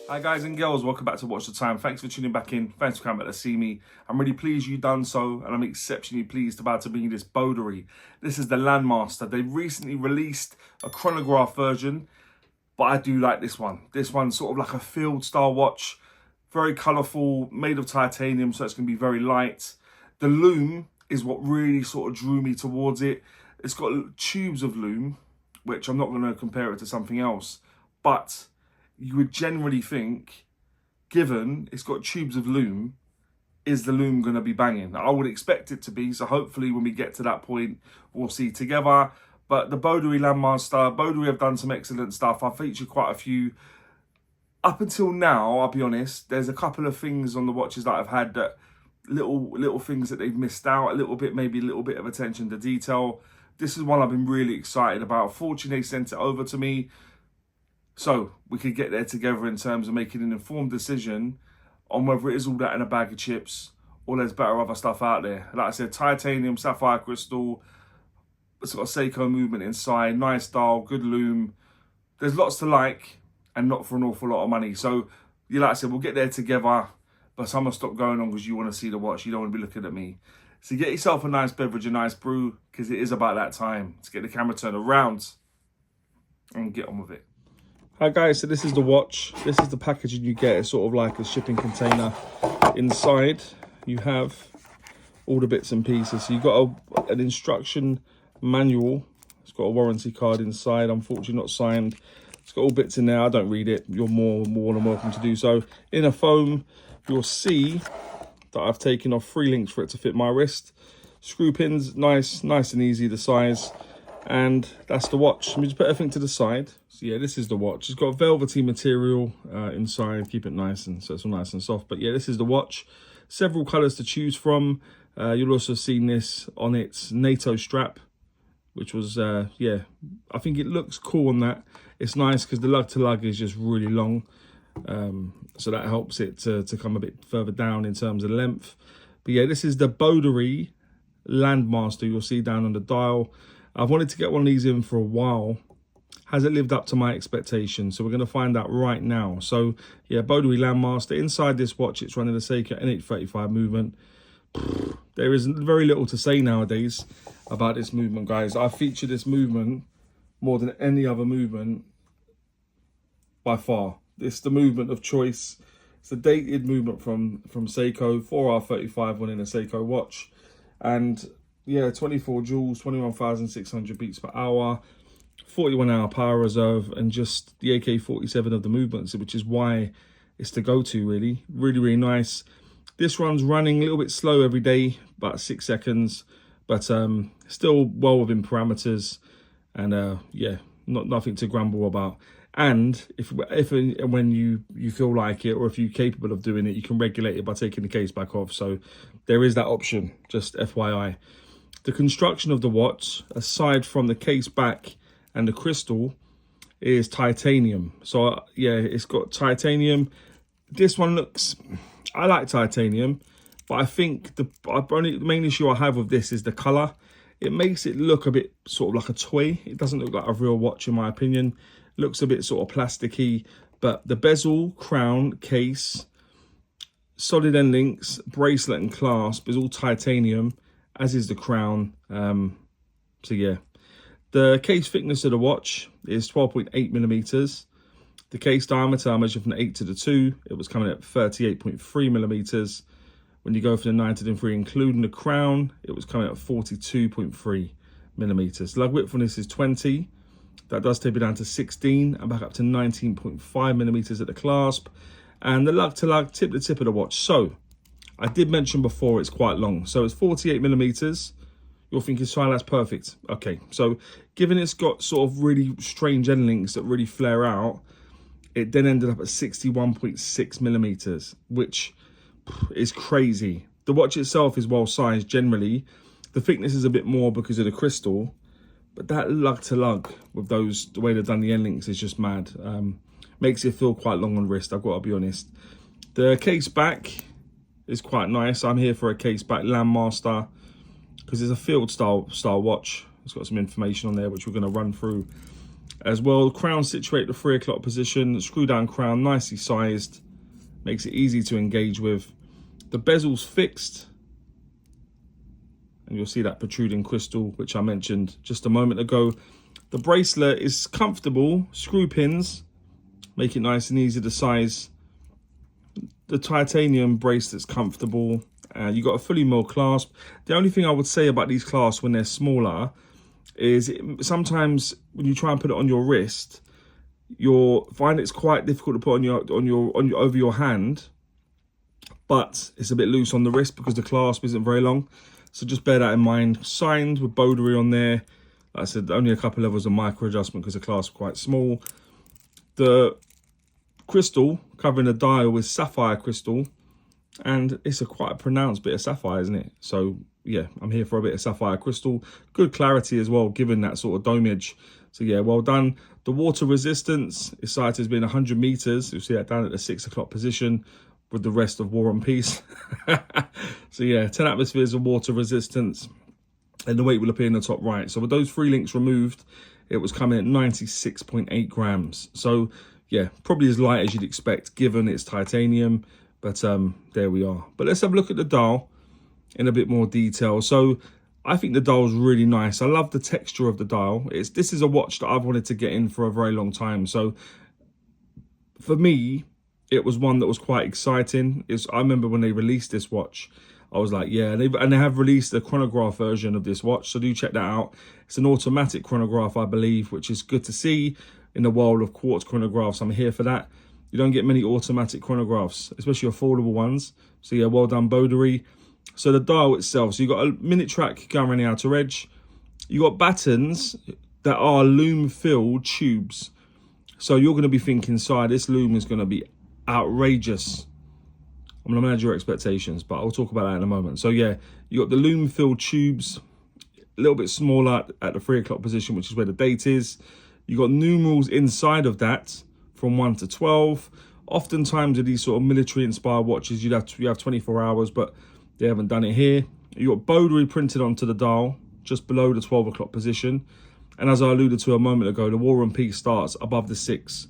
Hi guys and girls, welcome back to Watch the Time. Thanks for tuning back in. Thanks for coming back to see me. I'm really pleased you've done so, and I'm exceptionally pleased about to bring you this Boderry. This is the Landmaster. They recently released a chronograph version, but I do like this one. This one's sort of like a field style watch, very colourful, made of titanium, so it's going to be very light. The loom is what really sort of drew me towards it. It's got tubes of loom, which I'm not going to compare it to something else, but you would generally think, given it's got tubes of loom, is the loom going to be banging? I would expect it to be, so hopefully when we get to that point, we'll see together. But the Boderry Landmaster, Boderry have done some excellent stuff. I've featured quite a few. Up until now, I'll be honest, there's a couple of things on the watches that I've had that little things that they've missed out, a little bit, maybe a little bit of attention to detail. This is one I've been really excited about. Fortunately, they sent it over to me, so we could get there together in terms of making an informed decision on whether it is all that in a bag of chips or there's better other stuff out there. Like I said, titanium, sapphire crystal, it's got a Seiko movement inside, nice dial, good loom. There's lots to like and not for an awful lot of money. So, yeah, like I said, we'll get there together, but I'm going to stop going on because you want to see the watch. You don't want to be looking at me. So get yourself a nice beverage, a nice brew, because it is about that time to get the camera turned around and get on with it. Hi guys, so this is the watch. This is the packaging you get. It's sort of like a shipping container. Inside you have all the bits and pieces. So you've got an instruction manual. It's got a warranty card inside, unfortunately not signed. It's got all bits in there. I don't read it. You're more than welcome to do so. In a foam, you'll see that I've taken off 3 links for it to fit my wrist. Screw pins, nice and easy, the size. And that's the watch. Let me just put everything to the side. So yeah, this is the watch. It's got velvety material inside, keep it nice and so it's all nice and soft. But yeah, this is the watch. Several colors to choose from. You'll also have seen this on its NATO strap, which was, yeah, I think it looks cool on that. It's nice because the lug to lug is just really long. So that helps it to come a bit further down in terms of length. But yeah, this is the Boderry Landmaster. You'll see down on the dial. I've wanted to get one of these in for a while. Has it lived up to my expectations? So we're going to find out right now. So yeah, Boderry Landmaster. Inside this watch, it's running the Seiko N835 movement. There is very little to say nowadays about this movement, guys. I feature this movement more than any other movement by far. It's the movement of choice. It's the dated movement from Seiko, 4R35 one in a Seiko watch. And yeah, 24 joules, 21,600 beats per hour, 41-hour power reserve, and just the AK-47 of the movements, which is why it's the go-to, really. Really nice. This one's running a little bit slow every day, about 6 seconds, but still well within parameters, and yeah, nothing to grumble about. And if and when you feel like it, or if you're capable of doing it, you can regulate it by taking the case back off. So there is that option, just FYI. The construction of the watch, aside from the case back and the crystal, is titanium. So yeah, it's got titanium. This one looks, I like titanium, but I think the main issue I have with this is the color. It makes it look a bit sort of like a toy. It doesn't look like a real watch in my opinion. It looks a bit sort of plasticky, but the bezel, crown, case, solid end links, bracelet and clasp is all titanium, as is the crown. So yeah, the case thickness of the watch is 12.8 millimeters. The case diameter, I measured from the 8 to the 2. It was coming at 38.3 millimeters. When you go from the 9 to the 3, including the crown, it was coming at 42.3 millimeters. Lug width on this is 20. That does taper down to 16 and back up to 19.5 millimeters at the clasp. And the lug to lug, tip to tip of the watch. So I did mention before it's quite long. So it's 48 millimeters. You'll think it's fine, that's perfect. Okay, so given it's got sort of really strange end links that really flare out, it then ended up at 61.6 millimeters, which is crazy. The watch itself is well sized generally. The thickness is a bit more because of the crystal, but that lug to lug with those, the way they've done the end links is just mad. Makes it feel quite long on wrist, I've got to be honest. The case back is quite nice. I'm here for a case back Landmaster because it's a field style watch. It's got some information on there which we're going to run through. as well. Crown situated at the 3 o'clock position, screw down crown, nicely sized, makes it easy to engage with. The bezel's fixed, and you'll see that protruding crystal, which I mentioned just a moment ago. The bracelet is comfortable, screw pins, make it nice and easy to size. The titanium bracelet's comfortable. You got a fully milled clasp. The only thing I would say about these clasps when they're smaller is sometimes when you try and put it on your wrist, you'll find it's quite difficult to put on over your hand, but it's a bit loose on the wrist because the clasp isn't very long. So just bear that in mind. Signed with Boderry on there. Like I said, only a couple levels of micro adjustment because the clasp is quite small. The crystal covering the dial is sapphire crystal, and it's quite a pronounced bit of sapphire, isn't it? So yeah, I'm here for a bit of sapphire crystal. Good clarity as well, given that sort of domage. So yeah, well done. The water resistance is cited as being 100 meters. You'll see that down at the 6 o'clock position with the rest of War and Peace. So yeah, 10 atmospheres of water resistance, and the weight will appear in the top right. So with those 3 links removed, it was coming at 96.8 grams. So yeah, probably as light as you'd expect given it's titanium, but there we are. But let's have a look at the dial in a bit more detail. So I think the dial's really nice. I love the texture of the dial. This is a watch that I've wanted to get in for a very long time. So for me, it was one that was quite exciting. I remember when they released this watch, I was like, yeah, and they have released a chronograph version of this watch, so do check that out. It's an automatic chronograph, I believe, which is good to see in the world of quartz chronographs. I'm here for that. You don't get many automatic chronographs, especially affordable ones. So yeah, well done, Boderry. So the dial itself, so you've got a minute track going around the outer edge. You got battens that are loom-filled tubes. So you're going to be thinking, "Sire, this loom is going to be outrageous." I'm going to manage your expectations, but I'll talk about that in a moment. So yeah, you got the loom-filled tubes, a little bit smaller at the 3 o'clock position, which is where the date is. You got numerals inside of that from 1 to 12. Oftentimes with these sort of military-inspired watches, you have 24 hours, but they haven't done it here. You got Boderry printed onto the dial, just below the 12 o'clock position. And as I alluded to a moment ago, the War and Peace starts above the 6.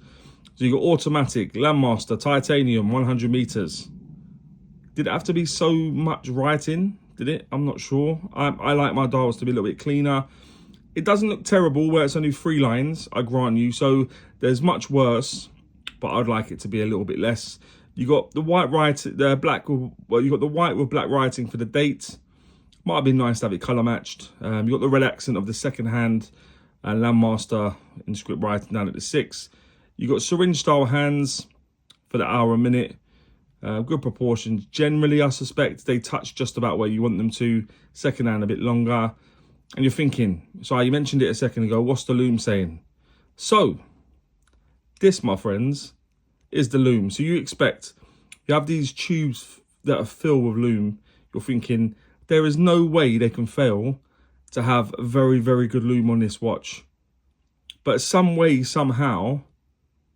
So you got automatic, Landmaster, titanium, 100 meters. Did it have to be so much writing? Did it? I'm not sure. I like my dials to be a little bit cleaner. It doesn't look terrible where it's only 3 lines, I grant you. So there's much worse, but I'd like it to be a little bit less. You got the white you got the white with black writing for the date. Might have been nice to have it color matched. You got the red accent of the second hand and Landmaster inscript writing down at the 6. You got syringe style hands for the hour a minute. Good proportions. Generally, I suspect they touch just about where you want them to. Second hand a bit longer. And you're thinking, so you mentioned it a second ago, what's the loom saying? So, this, my friends, is the loom. So you have these tubes that are filled with loom. You're thinking, there is no way they can fail to have a very, very good loom on this watch. But some way, somehow,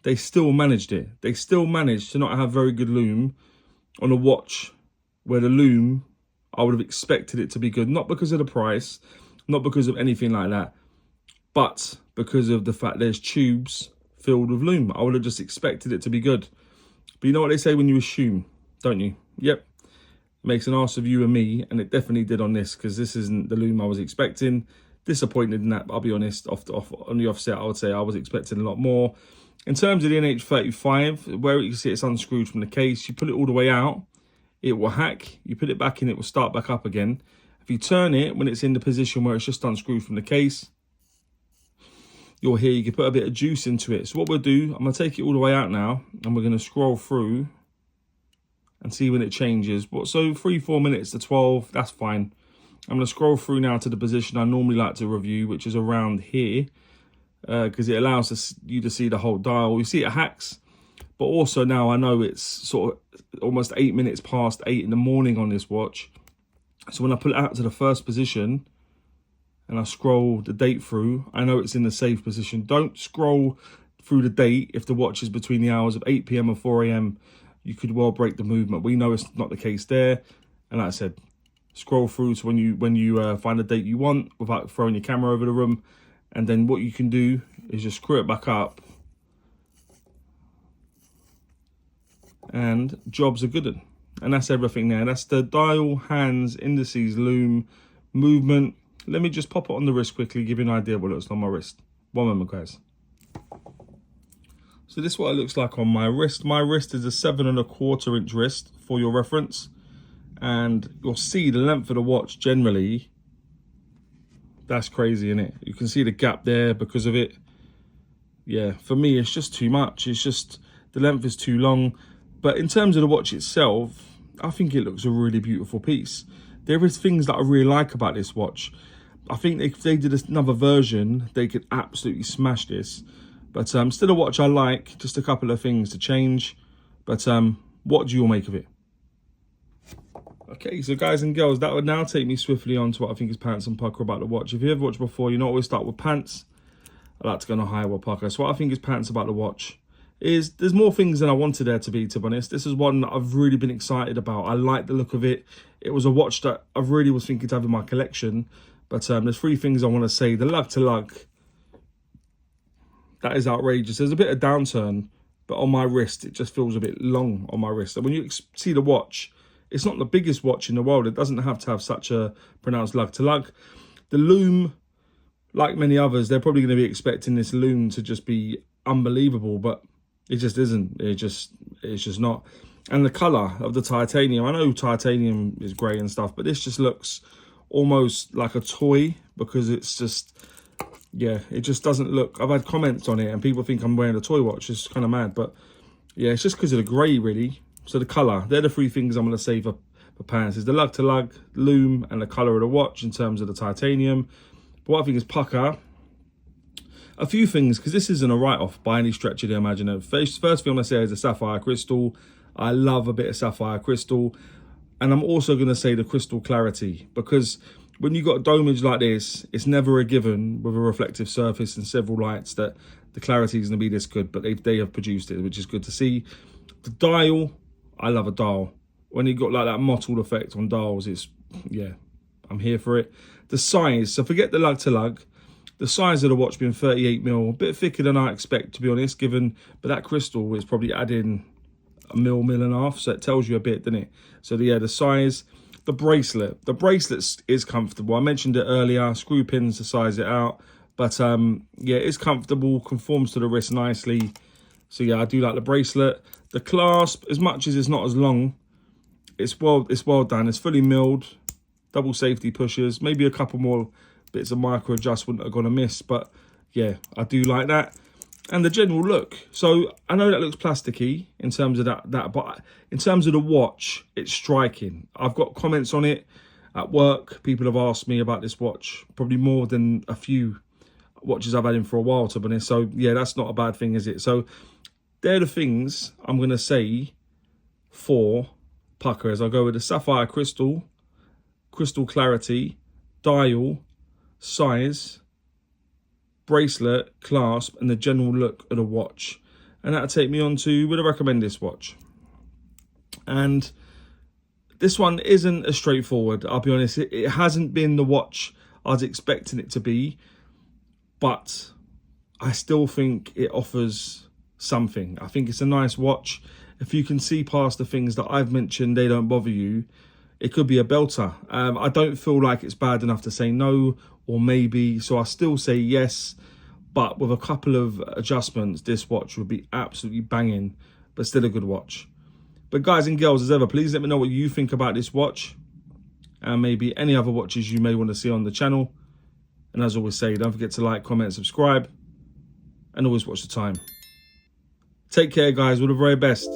they still managed it. They still managed to not have very good loom on a watch where the loom, I would have expected it to be good. Not because of the price, not because of anything like that, but because of the fact there's tubes filled with loom. I would have just expected it to be good. But you know what they say when you assume, don't you? Yep. It makes an arse of you and me, and it definitely did on this, because this isn't the loom I was expecting. Disappointed in that, but I'll be honest, on the offset, I would say I was expecting a lot more. In terms of the NH35, where you can see it's unscrewed from the case, you pull it all the way out, it will hack. You put it back in, it will start back up again. If you turn it when it's in the position where it's just unscrewed from the case, you'll hear you can put a bit of juice into it. So what we'll do, I'm going to take it all the way out now, and we're going to scroll through and see when it changes. So 3-4 minutes to 12, that's fine. I'm going to scroll through now to the position I normally like to review, which is around here, because it allows you to see the whole dial. You see it hacks, but also now I know it's sort of almost 8 minutes past 8 in the morning on this watch. So when I put it out to the first position and I scroll the date through, I know it's in the safe position. Don't scroll through the date if the watch is between the hours of 8 PM and 4 AM. You could well break the movement. We know it's not the case there. And like I said, scroll through to when you find the date you want without throwing your camera over the room. And then what you can do is just screw it back up and jobs are good. And that's everything there. That's the dial, hands, indices, loom, movement. Let me just pop it on the wrist quickly, give you an idea of what it looks like on my wrist. One moment, guys. So this is what it looks like on my wrist. My wrist is a 7¼ inch wrist for your reference. And you'll see the length of the watch generally. That's crazy, isn't it? You can see the gap there because of it. Yeah, for me, it's just too much. It's just, the length is too long. But in terms of the watch itself, I think it looks a really beautiful piece. There is things that I really like about this watch. I think if they did another version, they could absolutely smash this. But still a watch I like, just a couple of things to change. But what do you all make of it? Okay, so guys and girls, that would now take me swiftly on to what I think is pants and pucker about the watch. If you ever watched before, you know I always start with pants. I like to go on a higher with pucker. So what I think is pants about the watch is there's more things than I wanted there to be honest. This is one that I've really been excited about. I like the look of it. It was a watch that I really was thinking to have in my collection. But there's 3 things I want to say. The lug to lug, that is outrageous. There's a bit of downturn, but on my wrist, it just feels a bit long on my wrist. And when you see the watch, it's not the biggest watch in the world. It doesn't have to have such a pronounced lug to lug. The loom, like many others, they're probably going to be expecting this loom to just be unbelievable, but it just isn't. It's just not. And the colour of the titanium, I know titanium is grey and stuff, but this just looks almost like a toy because it's just, yeah, it just doesn't look. I've had comments on it and people think I'm wearing a toy watch. It's kind of mad, but yeah, it's just because of the grey really. So the colour, they're the 3 things I'm going to say for pants. Is the lug to lug, loom, and the colour of the watch in terms of the titanium. But what I think is pucker, a few things, because this isn't a write-off by any stretch of the imagination. First thing I'm going to say is the sapphire crystal. I love a bit of sapphire crystal. And I'm also going to say the crystal clarity, because when you've got a domage like this, it's never a given with a reflective surface and several lights that the clarity is going to be this good, but they have produced it, which is good to see. The dial, I love a dial. When you've got like that mottled effect on dials, it's, yeah, I'm here for it. The size, so forget the lug to lug. The size of the watch being 38mm, a bit thicker than I expect, to be honest, given, but that crystal is probably adding a mil and a half, so it tells you a bit, doesn't it? So yeah, the size, the bracelet is comfortable. I mentioned it earlier, screw pins to size it out, but yeah, it's comfortable, conforms to the wrist nicely. So yeah, I do like the bracelet. The clasp, as much as it's not as long, it's well done. It's fully milled, double safety pushers, maybe a couple more bits of micro adjustment are gonna miss, but yeah, I do like that. And the general look, so I know that looks plasticky in terms of that, but in terms of the watch, it's striking. I've got comments on it at work. People have asked me about this watch, probably more than a few watches I've had in for a while, to be honest. So yeah, that's not a bad thing, is it? So they're the things I'm gonna say for pucker, as I go with the sapphire crystal, crystal clarity, dial, size, bracelet, clasp, and the general look of the watch. And that'll take me on to, would I recommend this watch? And this one isn't as straightforward, I'll be honest. It hasn't been the watch I was expecting it to be, but I still think it offers something. I think it's a nice watch. If you can see past the things that I've mentioned, they don't bother you, it could be a belter. I don't feel like it's bad enough to say no or maybe, so I still say yes, but with a couple of adjustments, this watch would be absolutely banging, but still a good watch. But guys and girls, as ever, please let me know what you think about this watch and maybe any other watches you may want to see on the channel. And as always say, don't forget to like, comment, subscribe, and always watch the time. Take care, guys. All the very best.